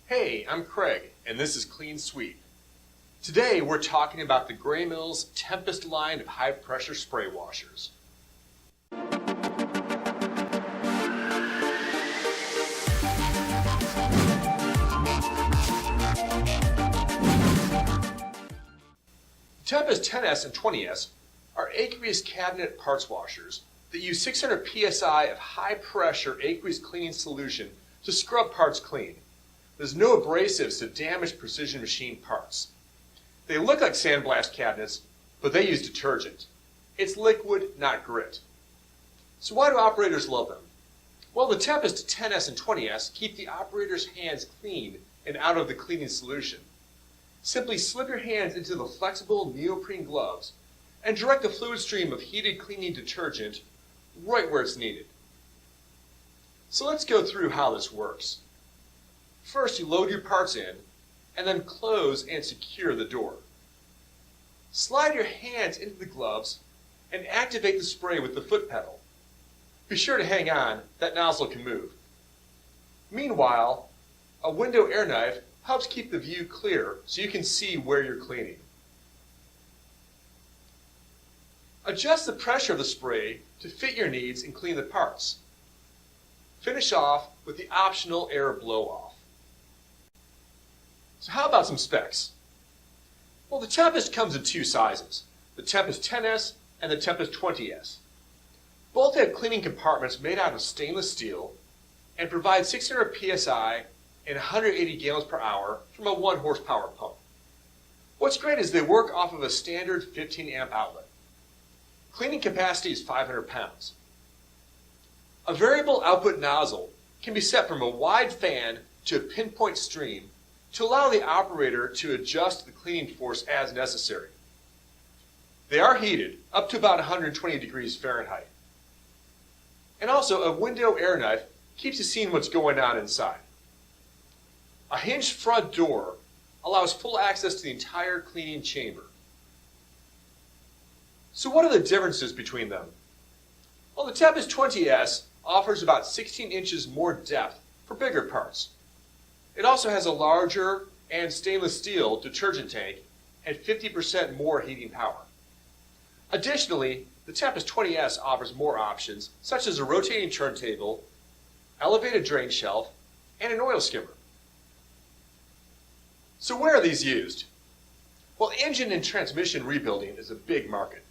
Hey, I'm Craig, and this is Clean Sweep. Today we're talking about the Graymills Tempest line of high-pressure spray washers. Tempest 10S and 20S are aqueous cabinet parts washers that use 600 psi of high-pressure aqueous cleaning solution to scrub parts clean. There's no abrasives to damage precision machine parts. They look like sandblast cabinets, but they use detergent. It's liquid, not grit. So why do operators love them? Well, the Tempest 10S and 20S keep the operator's hands clean and out of the cleaning solution. Simply slip your hands into the flexible neoprene gloves and direct the fluid stream of heated cleaning detergent right where it's needed. So let's go through how this works. First, you load your parts in and then close and secure the door. Slide your hands into the gloves and activate the spray with the foot pedal. Be sure to hang on, that nozzle can move. Meanwhile, a window air knife helps keep the view clear so you can see where you're cleaning. Adjust the pressure of the spray to fit your needs and clean the parts. Finish off with the optional air blow-off. So how about some specs? Well, the Tempest comes in two sizes, the Tempest 10S and the Tempest 20S. Both have cleaning compartments made out of stainless steel and provide 600 psi and 180 gallons per hour from a 1 horsepower pump. What's great is they work off of a standard 15 amp outlet. Cleaning capacity is 500 pounds. A variable output nozzle can be set from a wide fan to a pinpoint stream to allow the operator to adjust the cleaning force as necessary. They are heated up to about 120 degrees Fahrenheit. And also a window air knife keeps you seeing what's going on inside. A hinged front door allows full access to the entire cleaning chamber. So what are the differences between them? Well, the Tempest 20S offers about 16 inches more depth for bigger parts. It also has a larger and stainless steel detergent tank and 50% more heating power. Additionally, the Tempest 20S offers more options such as a rotating turntable, elevated drain shelf, and an oil skimmer. So where are these used? Well, engine and transmission rebuilding is a big market.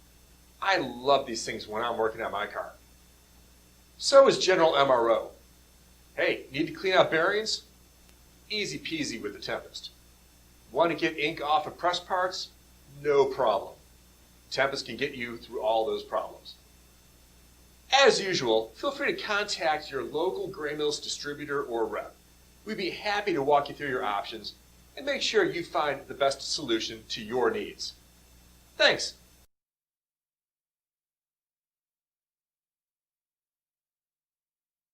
I love these things when I'm working on my car. So is general MRO. Hey, need to clean out bearings? Easy peasy with the Tempest. Want to get ink off of press parts? No problem. Tempest can get you through all those problems. As usual, feel free to contact your local Graymills distributor or rep. We'd be happy to walk you through your options and make sure you find the best solution to your needs. Thanks.